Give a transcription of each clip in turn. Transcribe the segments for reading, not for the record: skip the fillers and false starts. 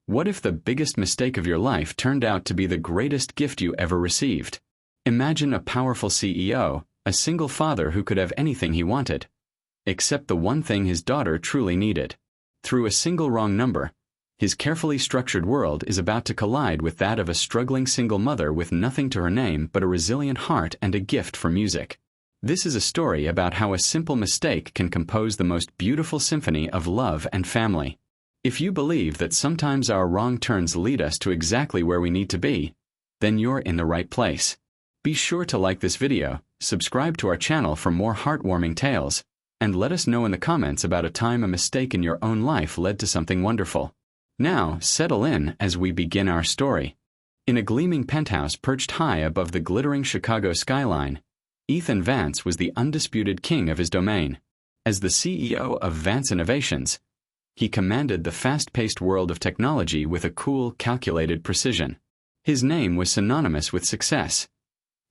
What if the biggest mistake of your life turned out to be the greatest gift you ever received? Imagine a powerful CEO, a single father who could have anything he wanted, except the one thing his daughter truly needed. Through a single wrong number, his carefully structured world is about to collide with that of a struggling single mother with nothing to her name but a resilient heart and a gift for music. This is a story about how a simple mistake can compose the most beautiful symphony of love and family. If you believe that sometimes our wrong turns lead us to exactly where we need to be, then you're in the right place. Be sure to like this video, subscribe to our channel for more heartwarming tales, and let us know in the comments about a time a mistake in your own life led to something wonderful. Now, settle in as we begin our story. In a gleaming penthouse perched high above the glittering Chicago skyline, Ethan Vance was the undisputed king of his domain. As the CEO of Vance Innovations, he commanded the fast-paced world of technology with a cool, calculated precision. His name was synonymous with success.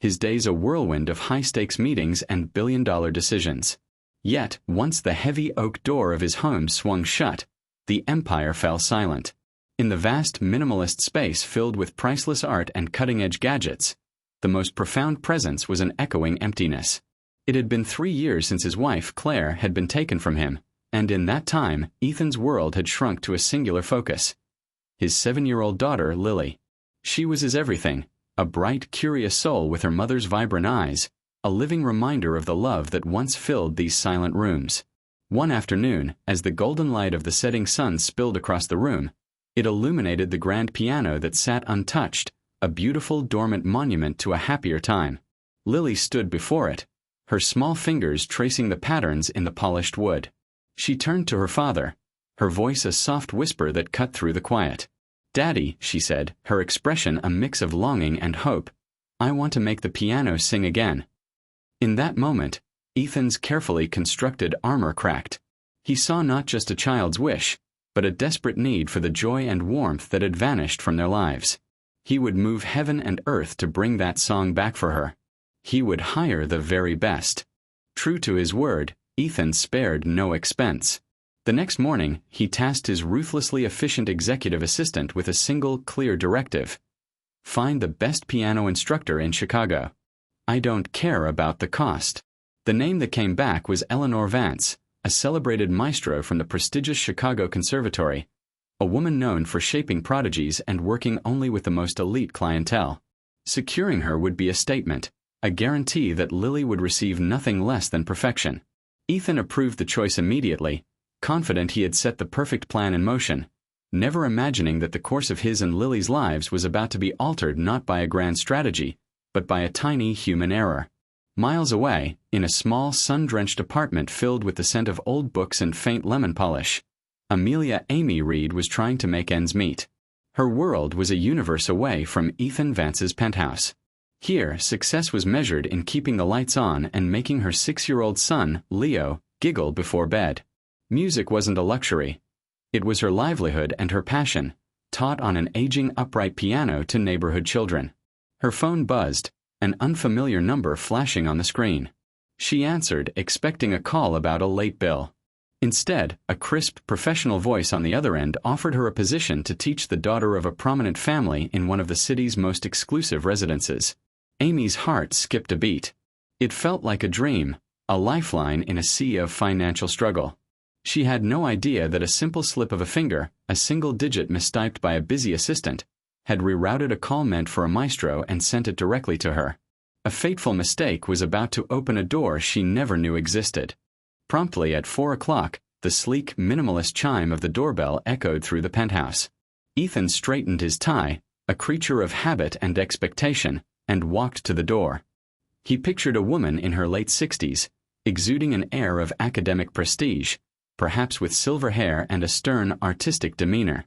His days a whirlwind of high-stakes meetings and billion-dollar decisions. Yet, once the heavy oak door of his home swung shut, the empire fell silent. In the vast minimalist space filled with priceless art and cutting-edge gadgets, the most profound presence was an echoing emptiness. It had been 3 years since his wife, Claire, had been taken from him, and in that time, Ethan's world had shrunk to a singular focus. His 7-year-old daughter, Lily. She was his everything, a bright, curious soul with her mother's vibrant eyes, a living reminder of the love that once filled these silent rooms. One afternoon, as the golden light of the setting sun spilled across the room, it illuminated the grand piano that sat untouched, a beautiful dormant monument to a happier time. Lily stood before it, her small fingers tracing the patterns in the polished wood. She turned to her father, her voice a soft whisper that cut through the quiet. "Daddy," she said, her expression a mix of longing and hope, "I want to make the piano sing again." In that moment, Ethan's carefully constructed armor cracked. He saw not just a child's wish, but a desperate need for the joy and warmth that had vanished from their lives. He would move heaven and earth to bring that song back for her. He would hire the very best. True to his word, Ethan spared no expense. The next morning, he tasked his ruthlessly efficient executive assistant with a single, clear directive. Find the best piano instructor in Chicago. I don't care about the cost. The name that came back was Eleanor Vance, a celebrated maestro from the prestigious Chicago Conservatory, a woman known for shaping prodigies and working only with the most elite clientele. Securing her would be a statement, a guarantee that Lily would receive nothing less than perfection. Ethan approved the choice immediately, confident he had set the perfect plan in motion, never imagining that the course of his and Lily's lives was about to be altered not by a grand strategy, but by a tiny human error. Miles away, in a small, sun-drenched apartment filled with the scent of old books and faint lemon polish, Amelia Amy Reed was trying to make ends meet. Her world was a universe away from Ethan Vance's penthouse. Here, success was measured in keeping the lights on and making her 6-year-old son, Leo, giggle before bed. Music wasn't a luxury. It was her livelihood and her passion, taught on an aging upright piano to neighborhood children. Her phone buzzed, an unfamiliar number flashing on the screen. She answered, expecting a call about a late bill. Instead, a crisp, professional voice on the other end offered her a position to teach the daughter of a prominent family in one of the city's most exclusive residences. Amy's heart skipped a beat. It felt like a dream, a lifeline in a sea of financial struggle. She had no idea that a simple slip of a finger, a single digit mistyped by a busy assistant, had rerouted a call meant for a maestro and sent it directly to her. A fateful mistake was about to open a door she never knew existed. Promptly at 4 o'clock, the sleek, minimalist chime of the doorbell echoed through the penthouse. Ethan straightened his tie, a creature of habit and expectation, and walked to the door. He pictured a woman in her late 60s, exuding an air of academic prestige, perhaps with silver hair and a stern, artistic demeanor.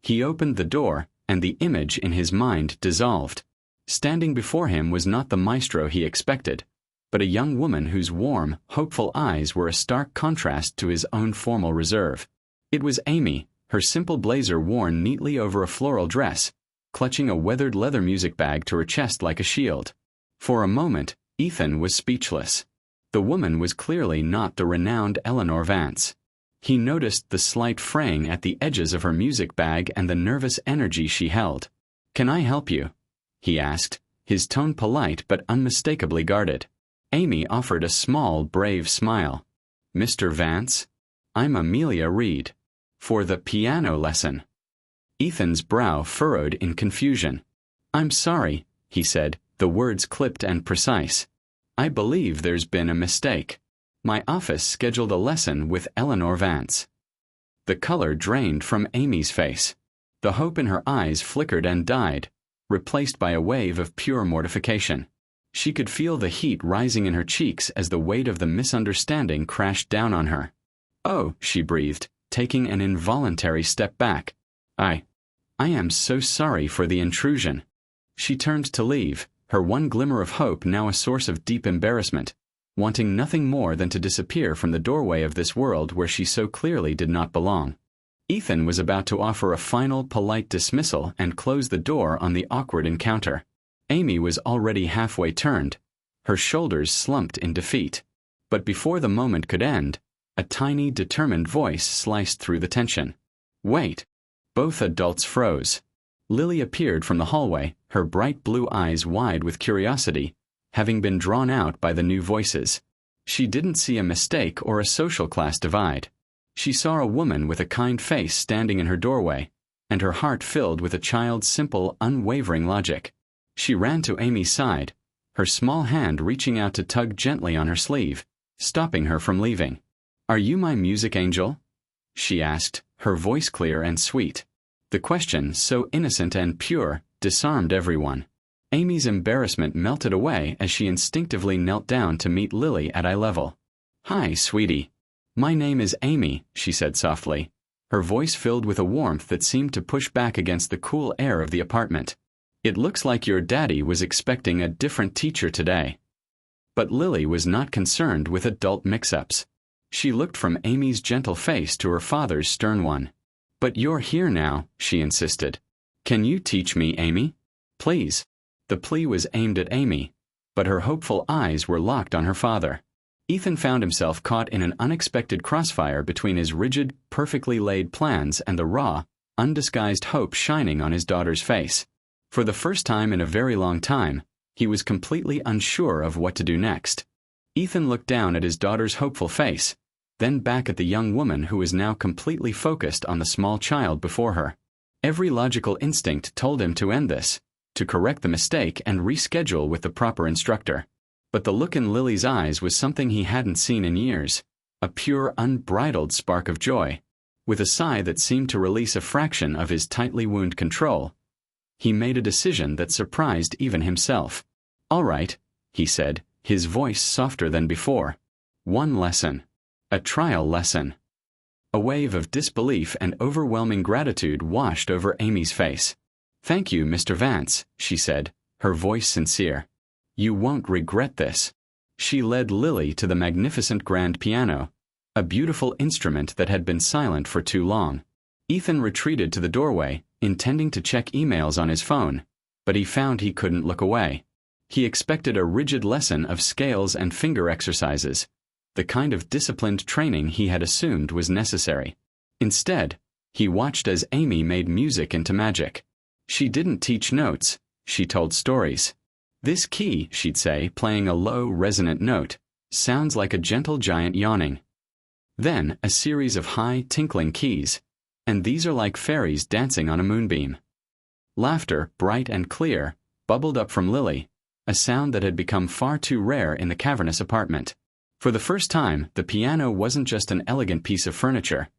He opened the door, and the image in his mind dissolved. Standing before him was not the maestro he expected, but a young woman whose warm, hopeful eyes were a stark contrast to his own formal reserve. It was Amy, her simple blazer worn neatly over a floral dress, clutching a weathered leather music bag to her chest like a shield. For a moment, Ethan was speechless. The woman was clearly not the renowned Eleanor Vance. He noticed the slight fraying at the edges of her music bag and the nervous energy she held. "Can I help you?" he asked, his tone polite but unmistakably guarded. Amy offered a small, brave smile. "Mr. Vance? I'm Amelia Reed. For the piano lesson." Ethan's brow furrowed in confusion. "I'm sorry," he said, the words clipped and precise. "I believe there's been a mistake. My office scheduled a lesson with Eleanor Vance." The color drained from Amy's face. The hope in her eyes flickered and died, replaced by a wave of pure mortification. She could feel the heat rising in her cheeks as the weight of the misunderstanding crashed down on her. "Oh," she breathed, taking an involuntary step back. I am so sorry for the intrusion." She turned to leave, her one glimmer of hope now a source of deep embarrassment, wanting nothing more than to disappear from the doorway of this world where she so clearly did not belong. Ethan was about to offer a final, polite dismissal and close the door on the awkward encounter. Amy was already halfway turned, her shoulders slumped in defeat. But before the moment could end, a tiny, determined voice sliced through the tension. "Wait." Both adults froze. Lily appeared from the hallway, her bright blue eyes wide with curiosity, having been drawn out by the new voices. She didn't see a mistake or a social class divide. She saw a woman with a kind face standing in her doorway, and her heart filled with a child's simple, unwavering logic. She ran to Amy's side, her small hand reaching out to tug gently on her sleeve, stopping her from leaving. "Are you my music angel?" she asked, her voice clear and sweet. The question, so innocent and pure, disarmed everyone. Amy's embarrassment melted away as she instinctively knelt down to meet Lily at eye level. "Hi, sweetie. My name is Amy," she said softly, her voice filled with a warmth that seemed to push back against the cool air of the apartment. "It looks like your daddy was expecting a different teacher today." But Lily was not concerned with adult mix-ups. She looked from Amy's gentle face to her father's stern one. "But you're here now," she insisted. "Can you teach me, Amy? Please." The plea was aimed at Amy, but her hopeful eyes were locked on her father. Ethan found himself caught in an unexpected crossfire between his rigid, perfectly laid plans and the raw, undisguised hope shining on his daughter's face. For the first time in a very long time, he was completely unsure of what to do next. Ethan looked down at his daughter's hopeful face, then back at the young woman who was now completely focused on the small child before her. Every logical instinct told him to end this, to correct the mistake and reschedule with the proper instructor. But the look in Lily's eyes was something he hadn't seen in years, a pure, unbridled spark of joy. With a sigh that seemed to release a fraction of his tightly wound control, he made a decision that surprised even himself. "All right," he said, his voice softer than before. "One lesson. A trial lesson." A wave of disbelief and overwhelming gratitude washed over Amy's face. "Thank you, Mr. Vance," she said, her voice sincere. "You won't regret this." She led Lily to the magnificent grand piano, a beautiful instrument that had been silent for too long. Ethan retreated to the doorway, intending to check emails on his phone, but he found he couldn't look away. He expected a rigid lesson of scales and finger exercises, the kind of disciplined training he had assumed was necessary. Instead, he watched as Amy made music into magic. She didn't teach notes, she told stories. "This key," she'd say, playing a low, resonant note, "sounds like a gentle giant yawning." Then a series of high, tinkling keys, "and these are like fairies dancing on a moonbeam." Laughter, bright and clear, bubbled up from Lily, a sound that had become far too rare in the cavernous apartment. For the first time, the piano wasn't just an elegant piece of furniture.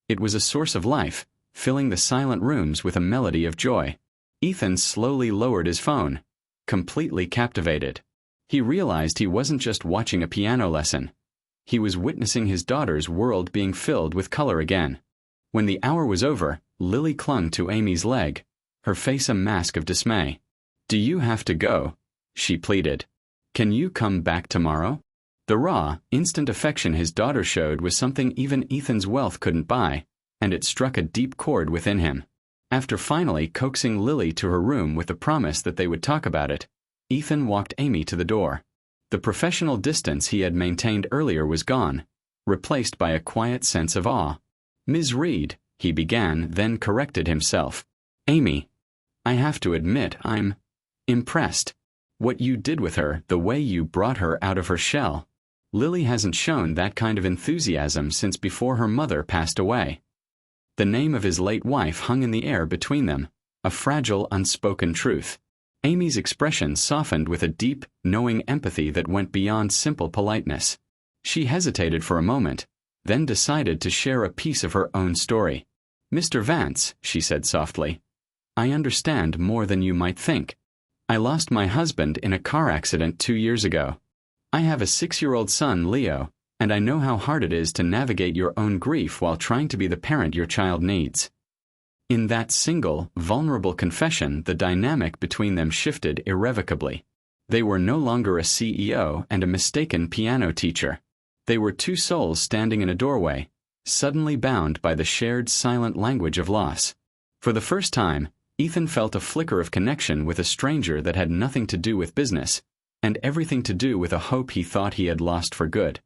It was a source of life, filling the silent rooms with a melody of joy. Ethan slowly lowered his phone, completely captivated. He realized he wasn't just watching a piano lesson. He was witnessing his daughter's world being filled with color again. When the hour was over, Lily clung to Amy's leg, her face a mask of dismay. "Do you have to go?" she pleaded. "Can you come back tomorrow?" The raw, instant affection his daughter showed was something even Ethan's wealth couldn't buy, and it struck a deep chord within him. After finally coaxing Lily to her room with the promise that they would talk about it, Ethan walked Amy to the door. The professional distance he had maintained earlier was gone, replaced by a quiet sense of awe. "Ms. Reed," he began, then corrected himself. "Amy, I have to admit I'm impressed. What you did with her, the way you brought her out of her shell. Lily hasn't shown that kind of enthusiasm since before her mother passed away." The name of his late wife hung in the air between them, a fragile, unspoken truth. Amy's expression softened with a deep, knowing empathy that went beyond simple politeness. She hesitated for a moment, then decided to share a piece of her own story. "Mr. Vance," she said softly, "I understand more than you might think. I lost my husband in a car accident 2 years ago. I have a 6-year-old son, Leo, and I know how hard it is to navigate your own grief while trying to be the parent your child needs." In that single, vulnerable confession, the dynamic between them shifted irrevocably. They were no longer a CEO and a mistaken piano teacher. They were two souls standing in a doorway, suddenly bound by the shared silent language of loss. For the first time, Ethan felt a flicker of connection with a stranger that had nothing to do with business, and everything to do with a hope he thought he had lost for good.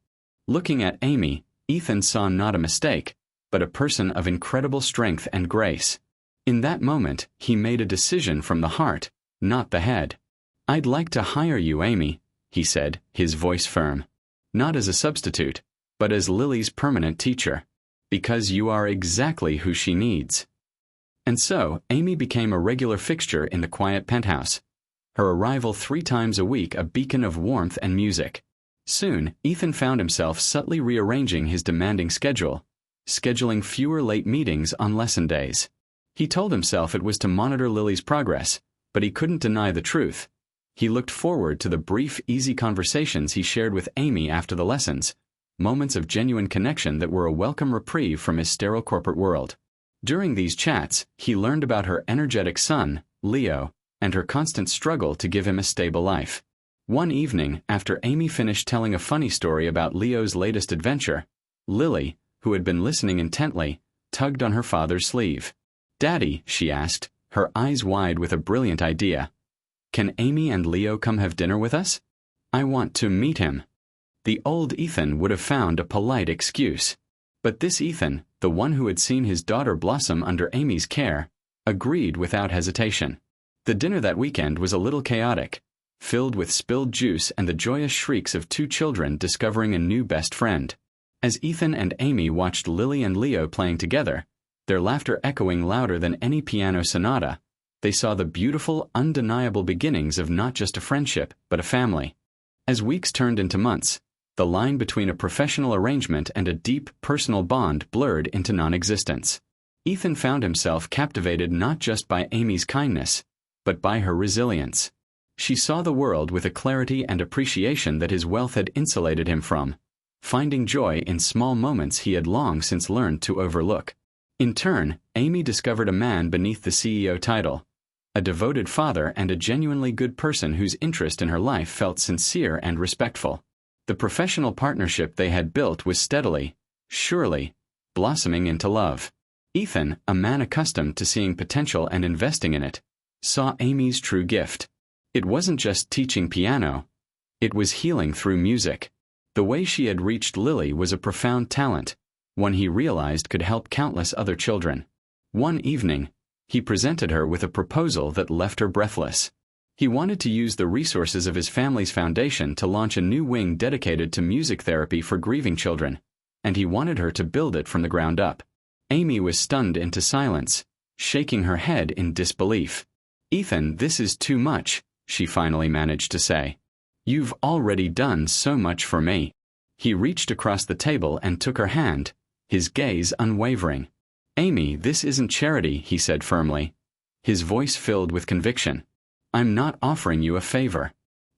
Looking at Amy, Ethan saw not a mistake, but a person of incredible strength and grace. In that moment, he made a decision from the heart, not the head. "I'd like to hire you, Amy," he said, his voice firm. "Not as a substitute, but as Lily's permanent teacher. Because you are exactly who she needs." And so, Amy became a regular fixture in the quiet penthouse, her arrival 3 times a week a beacon of warmth and music. Soon, Ethan found himself subtly rearranging his demanding schedule, scheduling fewer late meetings on lesson days. He told himself it was to monitor Lily's progress, but he couldn't deny the truth. He looked forward to the brief, easy conversations he shared with Amy after the lessons, moments of genuine connection that were a welcome reprieve from his sterile corporate world. During these chats, he learned about her energetic son, Leo, and her constant struggle to give him a stable life. One evening, after Amy finished telling a funny story about Leo's latest adventure, Lily, who had been listening intently, tugged on her father's sleeve. "Daddy," she asked, her eyes wide with a brilliant idea, "can Amy and Leo come have dinner with us? I want to meet him." The old Ethan would have found a polite excuse. But this Ethan, the one who had seen his daughter blossom under Amy's care, agreed without hesitation. The dinner that weekend was a little chaotic, filled with spilled juice and the joyous shrieks of 2 children discovering a new best friend. As Ethan and Amy watched Lily and Leo playing together, their laughter echoing louder than any piano sonata, they saw the beautiful, undeniable beginnings of not just a friendship, but a family. As weeks turned into months, the line between a professional arrangement and a deep, personal bond blurred into non-existence. Ethan found himself captivated not just by Amy's kindness, but by her resilience. She saw the world with a clarity and appreciation that his wealth had insulated him from, finding joy in small moments he had long since learned to overlook. In turn, Amy discovered a man beneath the CEO title, a devoted father and a genuinely good person whose interest in her life felt sincere and respectful. The professional partnership they had built was steadily, surely, blossoming into love. Ethan, a man accustomed to seeing potential and investing in it, saw Amy's true gift. It wasn't just teaching piano, it was healing through music. The way she had reached Lily was a profound talent, one he realized could help countless other children. One evening, he presented her with a proposal that left her breathless. He wanted to use the resources of his family's foundation to launch a new wing dedicated to music therapy for grieving children, and he wanted her to build it from the ground up. Amy was stunned into silence, shaking her head in disbelief. "Ethan, this is too much," she finally managed to say. "You've already done so much for me." He reached across the table and took her hand, his gaze unwavering. "Amy, this isn't charity," he said firmly, his voice filled with conviction. "I'm not offering you a favor.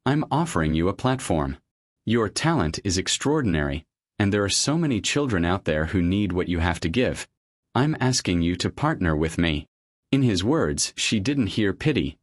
I'm offering you a platform. Your talent is extraordinary, and there are so many children out there who need what you have to give. I'm asking you to partner with me." In his words, she didn't hear pity.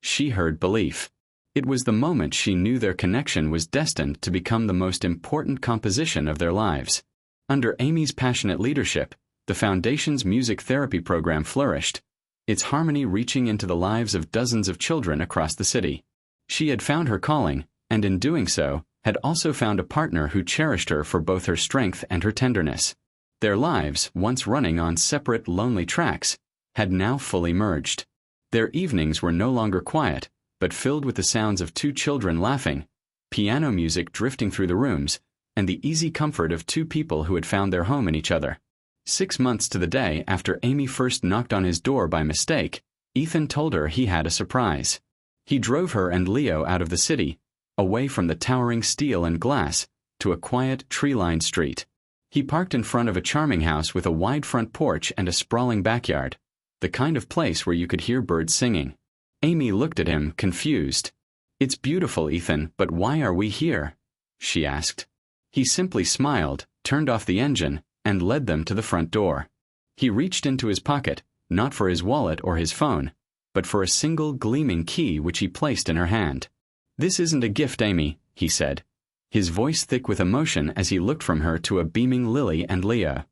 She heard belief. It was the moment she knew their connection was destined to become the most important composition of their lives. Under Amy's passionate leadership, the Foundation's music therapy program flourished, its harmony reaching into the lives of dozens of children across the city. She had found her calling, and in doing so, had also found a partner who cherished her for both her strength and her tenderness. Their lives, once running on separate, lonely tracks, had now fully merged. Their evenings were no longer quiet, but filled with the sounds of two children laughing, piano music drifting through the rooms, and the easy comfort of two people who had found their home in each other. 6 months to the day after Amy first knocked on his door by mistake, Ethan told her he had a surprise. He drove her and Leo out of the city, away from the towering steel and glass, to a quiet, tree-lined street. He parked in front of a charming house with a wide front porch and a sprawling backyard, the kind of place where you could hear birds singing. Amy looked at him, confused. "It's beautiful, Ethan, but why are we here?" she asked. He simply smiled, turned off the engine, and led them to the front door. He reached into his pocket, not for his wallet or his phone, but for a single gleaming key which he placed in her hand. "This isn't a gift, Amy," he said, his voice thick with emotion as he looked from her to a beaming Lily and Leo.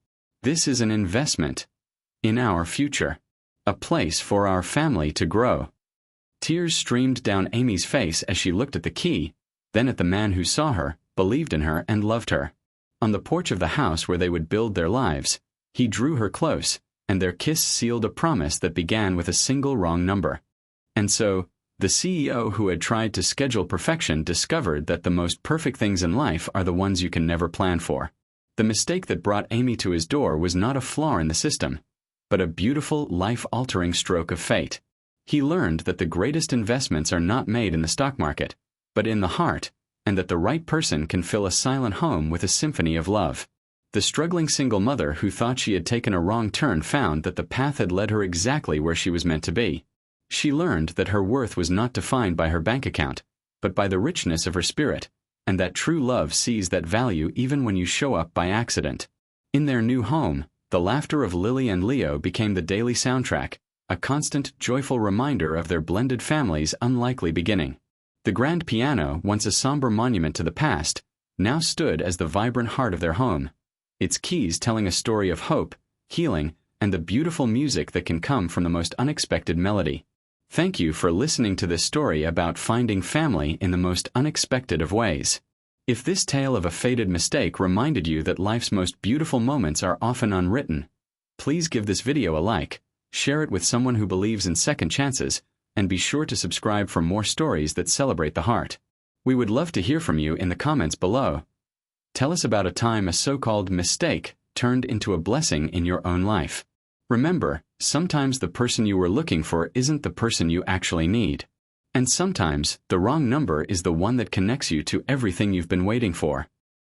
"This is an investment. In our future. A place for our family to grow." Tears streamed down Amy's face as she looked at the key, then at the man who saw her, believed in her, and loved her. On the porch of the house where they would build their lives, he drew her close, and their kiss sealed a promise that began with a single wrong number. And so, the CEO who had tried to schedule perfection discovered that the most perfect things in life are the ones you can never plan for. The mistake that brought Amy to his door was not a flaw in the system, but a beautiful, life-altering stroke of fate. He learned that the greatest investments are not made in the stock market, but in the heart, and that the right person can fill a silent home with a symphony of love. The struggling single mother who thought she had taken a wrong turn found that the path had led her exactly where she was meant to be. She learned that her worth was not defined by her bank account, but by the richness of her spirit, and that true love sees that value even when you show up by accident. In their new home, the laughter of Lily and Leo became the daily soundtrack, a constant, joyful reminder of their blended family's unlikely beginning. The grand piano, once a somber monument to the past, now stood as the vibrant heart of their home, its keys telling a story of hope, healing, and the beautiful music that can come from the most unexpected melody. Thank you for listening to this story about finding family in the most unexpected of ways. If this tale of a fated mistake reminded you that life's most beautiful moments are often unwritten, please give this video a like, share it with someone who believes in second chances, and be sure to subscribe for more stories that celebrate the heart. We would love to hear from you in the comments below. Tell us about a time a so-called mistake turned into a blessing in your own life. Remember, sometimes the person you were looking for isn't the person you actually need. And sometimes, the wrong number is the one that connects you to everything you've been waiting for.